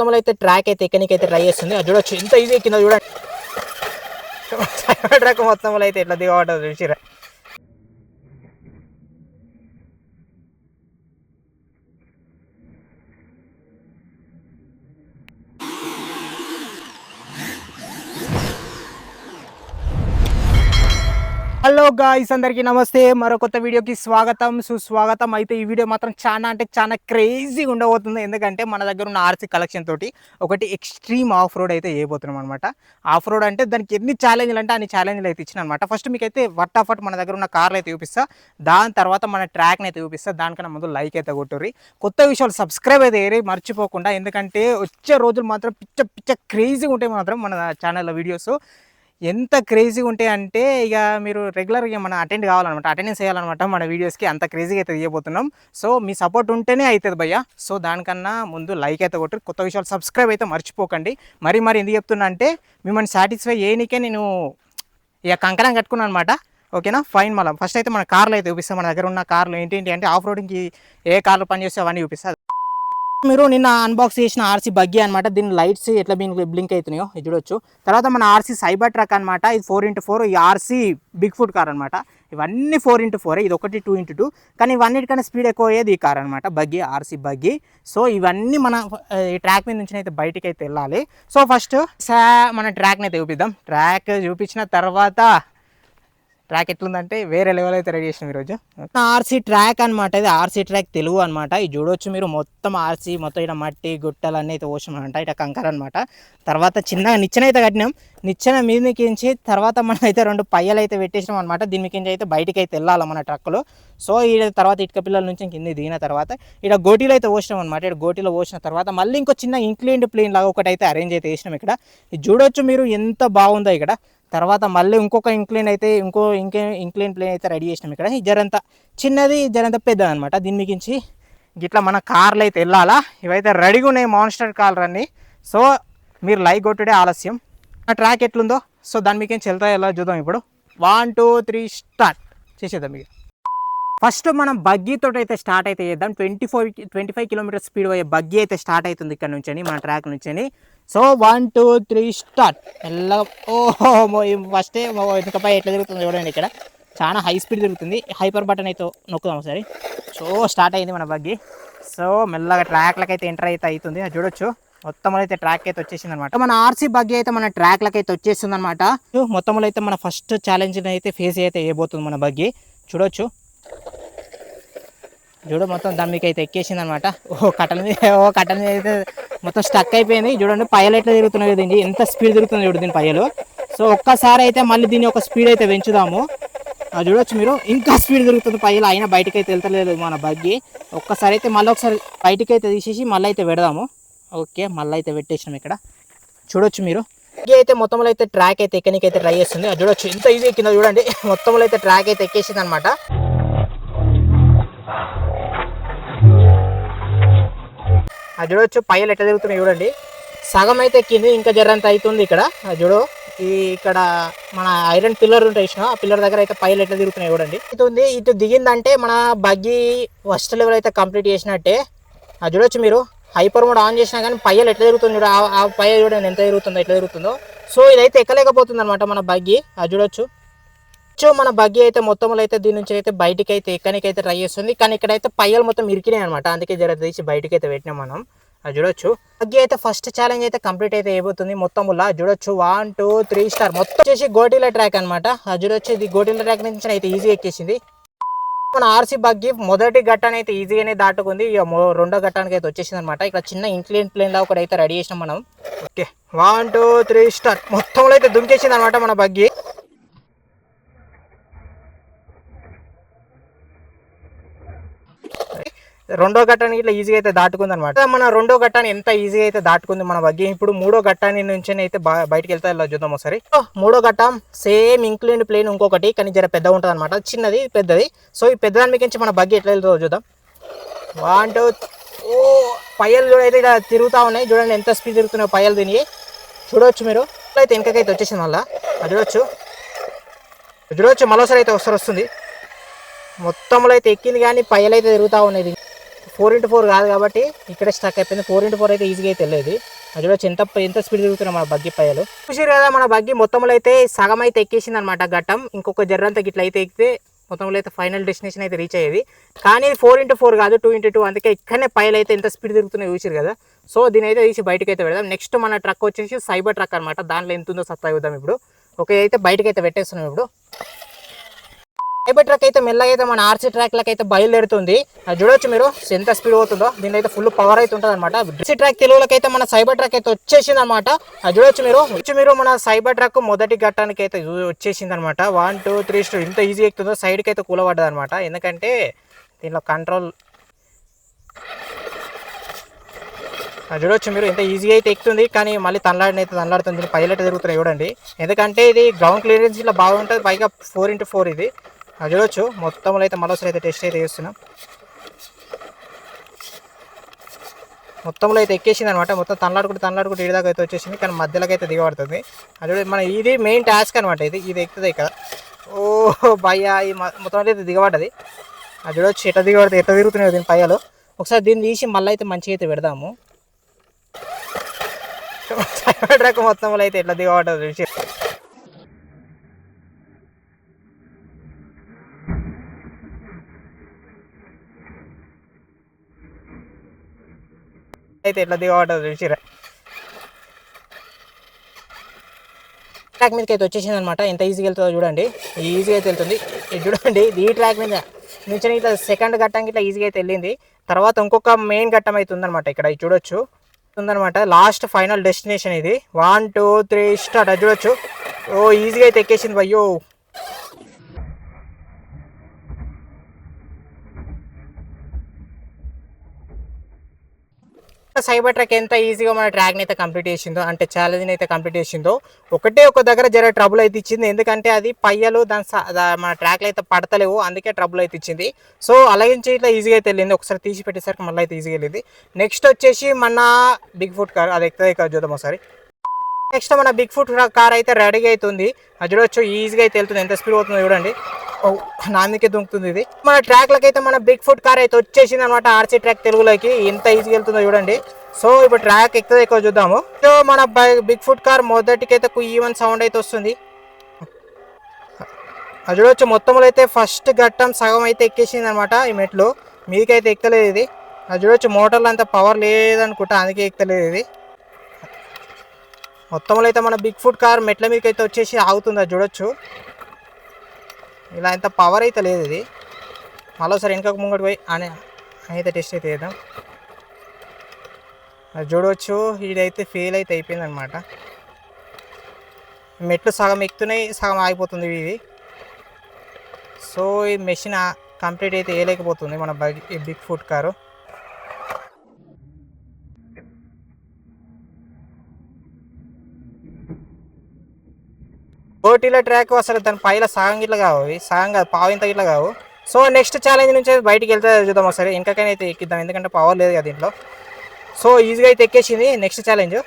మొత్తంలో అయితే ట్రాక్ అయితే ఎక్కనికైతే ట్రై చేస్తుంది. అది చూడొచ్చు ఎంత ఈజీ ఎక్కిందో చూడండి. ట్రాక్ మొత్తంలో అయితే ఎట్లా దిగబడ్డదో చూసిరా. హలో గాయ్స్, అందరికీ నమస్తే. మరో కొత్త వీడియోకి స్వాగతం సుస్వాగతం. అయితే ఈ వీడియో మాత్రం చాలా క్రేజీగా ఉండబోతుంది. ఎందుకంటే మన దగ్గర ఉన్న ఆర్సీ కలెక్షన్ తోటి ఒకటి ఎక్స్ట్రీమ్ ఆఫ్ రోడ్ అయితే చేయబోతున్నాం అనమాట. ఆఫ్ రోడ్ అంటే దానికి ఎన్ని ఛాలెంజ్లు అంటే అన్ని ఛాలెంజ్లు అయితే ఇచ్చిన అనమాట. ఫస్ట్ మీకైతే వట్టాఫట్ మన దగ్గర ఉన్న కార్లు అయితే చూపిస్తా, దాని తర్వాత మన ట్రాక్ని అయితే చూపిస్తా. దానికన్నా ముందు లైక్ అయితే కొట్టుర్రి, కొత్త విషయాలు సబ్స్క్రైబ్ అయితే ఏరి మర్చిపోకుండా. ఎందుకంటే వచ్చే రోజులు మాత్రం పిచ్చ క్రేజీగా ఉంటాయి మాత్రం మన ఛానల్లో వీడియోస్. ఎంత క్రేజీగా ఉంటాయి అంటే ఇక మీరు రెగ్యులర్గా మన అటెండ్ కావాలన్నమాట, అటెండెన్స్ చేయాలన్నమాట మన వీడియోస్కి. అంత క్రేజీగా అయితే తీయబోతున్నాం. సో మీ సపోర్ట్ ఉంటేనే అవుతుంది భయ్య. సో దానికన్నా ముందు లైక్ అయితే కొట్టి కొత్త విషయాలు సబ్స్క్రైబ్ అయితే మర్చిపోకండి. మరి ఎందుకు చెప్తున్నా అంటే మిమ్మల్ని సాటిస్ఫై చేయనికే నేను ఇక కంకణం కట్టుకున్నాను అనమాట. ఓకేనా, ఫైన్. మళ్ళీ ఫస్ట్ అయితే మన కార్లు అయితే చూపిస్తాం. మన దగ్గర ఉన్న కార్లు ఏంటి అంటే ఆఫ్ రోడింగ్కి ఏ కార్లు పనిచేస్తే అవన్నీ చూపిస్తాను. మీరు నిన్న అన్బాక్స్ చేసిన ఆర్సీ బగ్గీ అనమాట. దీని లైట్స్ ఎట్లా బ్లింక్ అవుతున్నాయో ఇది చూడొచ్చు. తర్వాత మన ఆర్సీ సైబర్ ట్రక్ అనమాట. ఇది 4x4. ఈ ఆర్సీ బిగ్ ఫుట్ కార్ అనమాట. ఇవన్నీ 4x4, ఇది ఒకటి 2x2. కానీ ఇవన్నిటికన్నా స్పీడ్ ఎక్కువ అయ్యేది ఈ కార్ అనమాట, బగ్గీ, ఆర్సీ బగ్గీ. సో ఇవన్నీ మన ఈ ట్రాక్ మీద నుంచి అయితే బయటికి అయితే వెళ్ళాలి. సో ఫస్ట్ మన ట్రాక్ని అయితే చూపిద్దాం. ట్రాక్ చూపించిన తర్వాత ట్రాక్ ఎట్లుందంటే వేరే లెవెల్ అయితే రెడీ చేసినాం ఈరోజు. ఆర్సీ ట్రాక్ అనమాట. ఇది ఆర్సీ ట్రాక్ తెలుగు అనమాట. ఇది చూడవచ్చు మీరు. మొత్తం ఆర్సీ మొత్తం ఇట్లా మట్టి గుట్టలు అన్నీ అయితే పోసాం అనమాట. ఇట్లా కంకర అనమాట. తర్వాత చిన్నగా నిచ్చెన అయితే కట్టినాం. నిచ్చెన మీదకించి తర్వాత మనం అయితే 2 పయ్యలు అయితే పెట్టేసినాం అనమాట. దీని మీకించి అయితే బయటికి అయితే వెళ్ళాలి మన ట్రక్లో. సో ఈ తర్వాత ఇటుక పిల్లల నుంచి కింద దిగిన తర్వాత ఇక్కడ గోటీలో అయితే పోసినాం అనమాట. ఇక్కడ గోటీలో పోసిన తర్వాత మళ్ళీ ఇంకో చిన్న ఇంక్లైన్డ్ ప్లేన్ లాగా ఒకటి అయితే అరేంజ్ అయితే వేసినాం ఇక్కడ. ఇది చూడవచ్చు మీరు ఎంత బాగుందో ఇక్కడ. తర్వాత మళ్ళీ ఇంకొక ఇంక్లైన్ ప్లేన్ అయితే రెడీ చేసినాం ఇక్కడ. ఈ జరంత చిన్నది జరంత పెద్దది అనమాట. దీని మీకించి ఇట్లా మన కార్లు అయితే వెళ్ళాలా. ఇవైతే రెడీగా ఉన్నాయి మాన్స్టర్ కార్లు అన్నీ. సో మీరు లైక్ కొట్టుడే ఆలస్యం. ఆ ట్రాక్ ఎట్లుందో సో దాని మీకేం వెళ్తాయో ఎలా చూద్దాం ఇప్పుడు. 1 2 3 స్టార్ట్ చేసేద్దాం. ఇక ఫస్ట్ మనం బగ్గీతో అయితే స్టార్ట్ అయితే చేద్దాం. 25 కిలోమీటర్ స్పీడ్ పోయే బగ్గీ అయితే స్టార్ట్ అవుతుంది ఇక్కడ నుంచి, మన ట్రాక్ నుంచి. So 1 2 3 start. ఎలా ఓహో ఫస్టే వెనుకపై ఎట్లా తిరుగుతుంది చూడండి. ఇక్కడ చాలా హై స్పీడ్ తిరుగుతుంది. హైపర్ బటన్ అయితే నొక్కుదాం ఒకసారి. సో స్టార్ట్ అయింది మన బగ్గీ. సో మెల్లగా ట్రాక్లకి అయితే ఎంటర్ అయితే అవుతుంది. అది చూడొచ్చు. మొత్తంలో అయితే ట్రాక్ అయితే వచ్చేసింది అనమాట. మన ఆర్సీ బగ్గీ అయితే మన ట్రాక్లకి అయితే వచ్చేస్తుంది అనమాట. మొత్తంలో అయితే మన ఫస్ట్ ఛాలెంజ్ అయితే ఫేస్ అయితే వేయబోతుంది మన బగ్గీ. చూడొచ్చు మొత్తం దాని మీకు అయితే ఎక్కేసింది అనమాట. కట్టల మీద అయితే మొత్తం స్టక్ అయిపోయింది. చూడండి పయ్యలు ఎట్లా తిరుగుతున్నాయి, దీన్ని ఎంత స్పీడ్ తిరుగుతుంది చూడు దీని పయ్యలు. సో ఒక్కసారి అయితే మళ్ళీ దీని ఒక స్పీడ్ అయితే పెంచుదాము. చూడొచ్చు మీరు, ఇంకా స్పీడ్ తిరుగుతుంది పయ్యలు, అయినా బయటకి అయితే వెళ్తలేదు మన బగ్గీ. ఒక్కసారి అయితే మళ్ళీ ఒకసారి బయటకి అయితే తీసేసి మళ్ళీ అయితే పెడదాము. ఓకే, మళ్ళీ అయితే పెట్టేసినాం ఇక్కడ. చూడొచ్చు మీరు అయితే మొత్తంలో అయితే ట్రాక్ అయితే ఎక్కనికైతే ట్రై చేస్తుంది. అది చూడొచ్చు ఎంత ఈజీ ఎక్కిందో చూడండి. మొత్తంలో అయితే ట్రాక్ అయితే ఎక్కేసింది అనమాట. అది చూడవచ్చు పయ్యలు ఎట్లా తిరుగుతున్నాయి చూడండి. సగం అయితే ఎక్కింది, ఇంకా జరంత అవుతుంది ఇక్కడ. అది చూడు, ఇక్కడ మన ఐరన్ పిల్లర్ ఉంటాయి, ఆ పిల్లర్ దగ్గర అయితే పయ్యలు ఎట్లా తిరుగుతున్నాయి చూడండి. అవుతుంది ఇటు దిగిందంటే మన బగ్గీ ఫస్ట్ లెవెల్ అయితే కంప్లీట్ చేసినట్టే. అది చూడొచ్చు మీరు. హైపర్ మోడ్ ఆన్ చేసినా కానీ పయ్యలు ఎట్లా తిరుగుతుంది చూడ, ఆ పయ్య చూడండి ఎంత తిరుగుతుందో, ఎట్లా తిరుగుతుందో. సో ఇదైతే ఎక్కలేకపోతుంది అనమాట మన బగ్గీ. అది చూడొచ్చు. మన బగ్గీ అయితే మొత్తంలో అయితే దీని నుంచి అయితే బయటికి అయితే ఎక్కనికైతే ట్రై చేస్తుంది. కానీ ఇక్కడైతే పయ్యలు మొత్తం ఇరికినాయి అనమాట. అందుకే జర తీసి బయటకి అయితే పెట్టినాం మనం. అది చూడొచ్చు. బగ్గీ అయితే ఫస్ట్ ఛాలెంజ్ అయితే కంప్లీట్ అయితే అయిపోతుంది మొత్తంలో. చూడొచ్చు 1 2 3 స్టార్. మొత్తం వచ్చేసి గోటీల ట్రాక్ అనమాట. అది చూడొచ్చు, ఇది గోటీల ట్రాక్ నుంచి అయితే ఈజీ ఎక్కేసింది. మన ఆర్సీ బగ్గీ మొదటి ఘట్టాన్ని అయితే ఈజీగానే దాటుకుంది. ఇక రెండో ఘట్టానికి అయితే వచ్చేసింది అనమాట. ఇక్కడ చిన్న ఇంక్లైన్ ప్లేన్ లా ఒకటి అయితే రెడీ చేసినాం మనం. Okay 1 2 3 start. మొత్తంలో అయితే దుంకేసింది అనమాట మన బగ్గీ. రెండో ఘట్టాన్ని ఇట్లా ఈజీగా అయితే దాటుకుంది అనమాట. మన రెండో ఘట్టాన్ని ఎంత ఈజీగా అయితే దాటుకుంది మన బగ్గీ. ఇప్పుడు మూడో ఘట్టాన్ని నుంచి అయితే బయటకు వెళ్తా చూద్దాం ఒకసారి. మూడో ఘట్టం సేమ్ ఇంక్లైన్డ్ ప్లేన్ ఇంకొకటి, కానీ జర పెద్దగా ఉంటుంది అనమాట. చిన్నది పెద్దది. సో ఈ పెద్దదాని నుంచి మన బగ్గీ ఎట్లా వెళ్తుందో చూద్దాం. 1 2 పయ్యలు అయితే ఇలా తిరుగుతూ ఉన్నాయి చూడండి, ఎంత స్పీడ్ తిరుగుతున్నాయి పయ్యలు. దీనికి చూడవచ్చు మీరు. అయితే వెనకకైతే వచ్చేసింది మళ్ళీ. అది చూడవచ్చు మరోసారి అయితే వస్తుంది. మొత్తంలో అయితే ఎక్కింది కానీ పయ్యలు అయితే తిరుగుతూ ఉన్నాయి. 4x4 కాదు కాబట్టి ఇక్కడ స్టక్ అయిపోయింది. 4x4 అయితే ఈజీగా అయితే వెళ్ళేది. అది చూడొచ్చు ఎంత స్పీడ్ తిరుగుతున్నాం మన బగ్గి పైలు. చూసారు కదా మన బగ్గి మొత్తంలో అయితే సగం అయితే ఎక్కేసింది అనమాట ఘట్టం. ఇంకొక జర్రంతా గిట్ల అయితే ఎక్కితే మొత్తంలో అయితే ఫైనల్ డెస్టినేషన్ అయితే రీచ్ అయ్యేది. కానీ 4x4 కాదు 2x2, అందుకే ఇక్కడనే పైలు అయితే ఎంత స్పీడ్ తిరుగుతున్నాయో చూసారు కదా. సో దీని అయితే తీసి బయటకు అయితే పెడదాం. నెక్స్ట్ మన ట్రక్ వచ్చేసి సైబర్ ట్రక్ అనమాట. దాంట్లో ఎంత ఉందో సత్తా ఇద్దాం ఇప్పుడు. ఓకే అయితే బయటకు అయితే పెట్టేస్తున్నాం ఇప్పుడు. సైబర్ ట్రక్ అయితే మెల్లగా అయితే మన ఆర్సీ ట్రాక్లకు అయితే బయలుదేరుతుంది. అది చూడొచ్చు మీరు ఎంత స్పీడ్ అవుతుందో. దీని అయితే ఫుల్ పవర్ అయితే ఉంటుంది అనమాట. ఆర్సీ ట్రాక్ తెలుగులోకి అయితే మన సైబర్ ట్రక్ అయితే వచ్చేసింది అనమాట. అది చూడొచ్చు మీరు మన సైబర్ ట్రక్ మొదటి ఘట్టానికి అయితే వచ్చేసింది అనమాట. 1 2 3 ఇంత ఈజీ ఎక్కుతుందో సైడ్కి అయితే కూలబడ్డది అనమాట. ఎందుకంటే దీనిలో కంట్రోల్ అది చూడొచ్చు మీరు ఎంత ఈజీగా అయితే ఎక్కుతుంది. కానీ మళ్ళీ తనలాడుతుంది పైలట్ తిరుగుతున్నాయి చూడండి. ఎందుకంటే ఇది గ్రౌండ్ క్లియరెన్స్ ఇలా బాగుంటుంది. పైగా 4x4 ఇది. అది చూడొచ్చు మొత్తంలో అయితే మరోసారి అయితే టెస్ట్ అయితే చేస్తున్నాం. మొత్తంలో అయితే ఎక్కేసింది అనమాట. మొత్తం తనలాడుకుంటూ ఇడిదాకా అయితే వచ్చేసింది. కానీ మధ్యలోకి అయితే దిగబడుతుంది. అది మన ఇది మెయిన్ టాస్క్ అనమాట. ఇది ఎక్కుతుంది ఇక్కడ. ఓ భయ్యా ఈ మొత్తం అయితే దిగబడ్డది. అది చూడొచ్చు ఎట్లా తిరుగుతున్నాయి దీని పయ్యాలు. ఒకసారి దీన్ని తీసి మళ్ళీ అయితే మంచిగా అయితే పెడదాము. ట్రక్ మొత్తంలో అయితే ఎట్లా దిగబడ్డది చూసి అయితే ఎట్లా దిగబడ్డది చూసిరా. ట్రాక్ మీదకి అయితే వచ్చేసింది అనమాట. ఎంత ఈజీగా వెళ్తుందో చూడండి. ఈజీగా అయితే వెళ్తుంది. ఇది చూడండి ఈ ట్రాక్ మీద నుంచి ఇట్లా సెకండ్ ఘట్టంకి ఇట్లా ఈజీగా అయితే వెళ్ళింది. తర్వాత ఇంకొక మెయిన్ ఘట్టం అయితే ఉందన్నమాట. ఇక్కడ ఇది చూడొచ్చు ఉందన్నమాట. లాస్ట్ ఫైనల్ డెస్టినేషన్ ఇది. 1 2 3 స్టార్ట్. అది చూడొచ్చు. ఓ ఈజీగా అయితే ఎక్కేసింది భయ్యో. సైబర్ ట్రక్ ఎంత ఈజీగా మన ట్రాక్ని అయితే కంప్లీట్ చేసిందో, అంటే ఛాలెంజ్ని అయితే కంప్లీట్ చేసిందో, ఒక దగ్గర జర ట్రబుల్ అయితే ఇచ్చింది. ఎందుకంటే అది పయ్యలు మన ట్రాక్లో అయితే పడతలేవు, అందుకే ట్రబుల్ అయితే ఇచ్చింది. సో అలాగే ఇట్లా ఈజీగా అయితే వెళ్ళింది. ఒకసారి తీసి పెట్టేసరికి మళ్ళీ అయితే ఈజీగా వెళ్ళింది. నెక్స్ట్ వచ్చేసి మన బిగ్ ఫుట్ కార్, అది ఎక్కువ చూద్దాం ఒకసారి. నెక్స్ట్ మన బిగ్ ఫుట్ కార్ అయితే రెడీగా అవుతుంది. అది చూడొచ్చు ఈజీగా అయితే వెళ్తుంది. ఎంత స్పీడ్ అవుతుందో చూడండి. నాందుకే దుంకుతుంది ఇది. మన ట్రాక్లకి అయితే మన బిగ్ ఫుట్ కార్ అయితే వచ్చేసింది అనమాట. ఆర్సీ ట్రాక్ తెలుగులోకి ఎంత ఈజీగా వెళ్తుందో చూడండి. సో ఇప్పుడు ట్రాక్ ఎక్కువ చూద్దాము. సో మన బిగ్ ఫుట్ కార్ మొదటికైతే ఈవెన్ సౌండ్ అయితే వస్తుంది. అది చూడొచ్చు మొత్తంలో అయితే ఫస్ట్ ఘట్టం సగం అయితే ఎక్కేసింది అనమాట. ఈ మెట్లు మీదకైతే ఎక్కలేదు ఇది. అది చూడొచ్చు మోటార్లో అంత పవర్ లేదనుకుంటా, అందుకే ఎక్కలేదు ఇది. మొత్తంలో అయితే మన బిగ్ ఫుట్ కార్ మెట్ల మీదకి అయితే వచ్చేసి ఆగుతుంది. అది చూడొచ్చు ఇలా ఎంత పవర్ అయితే లేదు ఇది. మరోసారి వెనకకు ముంగడు పోయి అయితే టెస్ట్ అయితే చేద్దాం. అది చూడవచ్చు ఇదైతే ఫెయిల్ అయితే అయిపోయింది అనమాట. మెట్లు సగం ఎక్కుతున్నాయి, సగం ఆగిపోతుంది ఇది. సో ఈ మెషిన్ కంప్లీట్ అయితే వేయలేకపోతుంది మన బిగ్ ఫుట్ కారు. ఓటీల ట్రాక్ అసలు దాని పైల సగం గిట్ల కావు, సగం కాదు పావింత గిట్ల కావు. సో నెక్స్ట్ ఛాలెంజ్ నుంచి బయటికి వెళ్తే చూద్దాం ఒకసారి. ఇంకకైనా అయితే ఎక్కిద్దాం, ఎందుకంటే పవర్ లేదు కదా దీంట్లో. సో ఈజీగా అయితే ఎక్కేసింది. నెక్స్ట్ ఛాలెంజ్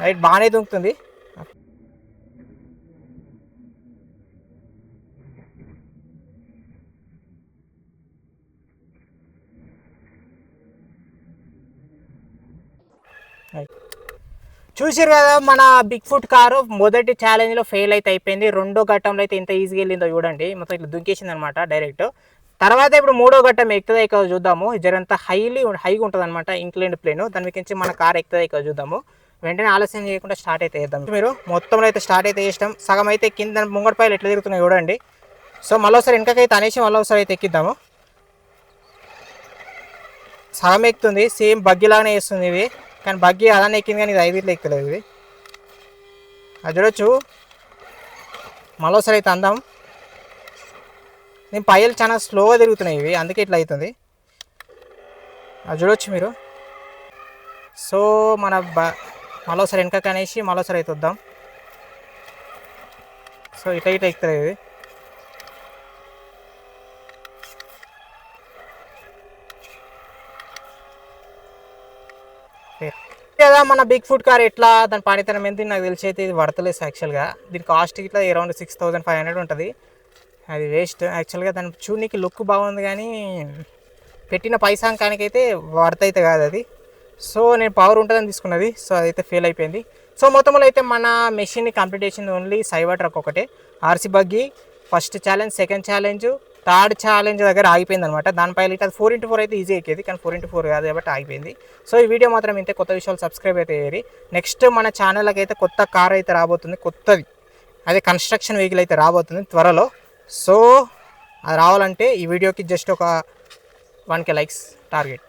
రైట్ బాగానే దుంకుతుంది. చూసారు కదా మన బిగ్ ఫుట్ కారు మొదటి ఛాలెంజ్లో ఫెయిల్ అయితే అయిపోయింది. రెండో ఘట్టంలో అయితే ఎంత ఈజీగా వెళ్ళిందో చూడండి. మొత్తం ఇట్లా దుంకేసింది అనమాట డైరెక్ట్. తర్వాత ఇప్పుడు మూడో ఘట్టం ఎక్కువ ఎక్కువ చూద్దాము. జరంతా హైగా ఉంటుంది అనమాట, ఇంక్లైన్డ్ ప్లేన్. దాని నుంచి మన కార్ ఎక్కువ చూద్దాము. వెంటనే ఆలస్యం చేయకుండా స్టార్ట్ అయితే చేద్దాం. మీరు మొత్తంలో అయితే స్టార్ట్ అయితే చేస్తాం. సగం అయితే కింద ముంగడిపైలు ఎట్లా తిరుగుతున్నాయి చూడండి. సో మళ్ళీసారి వెనకకైతే అనేసి మళ్ళీసారి అయితే ఎక్కిద్దాము. సగం ఎక్కుతుంది, సేమ్ బగ్గిలాగానే వేస్తుంది ఇది. కానీ బగ్గి అలానే ఎక్కింది, కానీ ఇది 5 ఇట్లా ఎక్కలేదు ఇది. అది చూడొచ్చు మరోసారి అయితే అందాం. నేను పైలు చాలా స్లోగా తిరుగుతున్నాయి ఇవి, అందుకే ఇట్లా అవుతుంది. అది చూడొచ్చు మీరు. సో మన మరోసారి వెనకకి అనేసి మరోసారి అయితే వద్దాం. సో ఇట్లా ఎక్కుతుంది ఇది. కదా మన బిగ్ ఫుట్ కార్ ఎట్లా దాని పనితనం ఎంత నాకు తెలిసి అయితే ఇది పడతలేదు యాక్చువల్గా. దీని కాస్ట్ ఇట్లా అరౌండ్ 6500 ఉంటుంది. అది వేస్ట్ యాక్చువల్గా. దాని చూడడానికి లుక్ బాగుంది, కానీ పెట్టిన పైసాంకానికైతే వర్త్ అయితే కాదు అది. సో నేను పవర్ ఉంటుందని తీసుకున్నది, సో అదైతే ఫెయిల్ అయిపోయింది. సో మొత్తంలో అయితే మన మెషిన్ని కంప్లీట్ చేసింది ఓన్లీ సైబర్ ట్రక్ ఒకటే. RC buggy first challenge, second challenge, third challenge దగ్గర ఆగిపోయింది అనమాట. దానిపై అది 4x4 అయితే ఈజీ ఎక్కేది, కానీ 4x4 కాదు కాబట్టి ఆగిపోయింది. సో ఈ వీడియో మాత్రం ఇంతే. కొత్త విషయాలు సబ్స్క్రైబ్ అయితే అయ్యారు. నెక్స్ట్ మన ఛానల్కి అయితే కొత్త కార్ అయితే రాబోతుంది, కొత్తది. అదే కన్స్ట్రక్షన్ వెహికల్ అయితే రాబోతుంది త్వరలో. సో అది రావాలంటే ఈ వీడియోకి జస్ట్ ఒక 1K లైక్స్ టార్గెట్.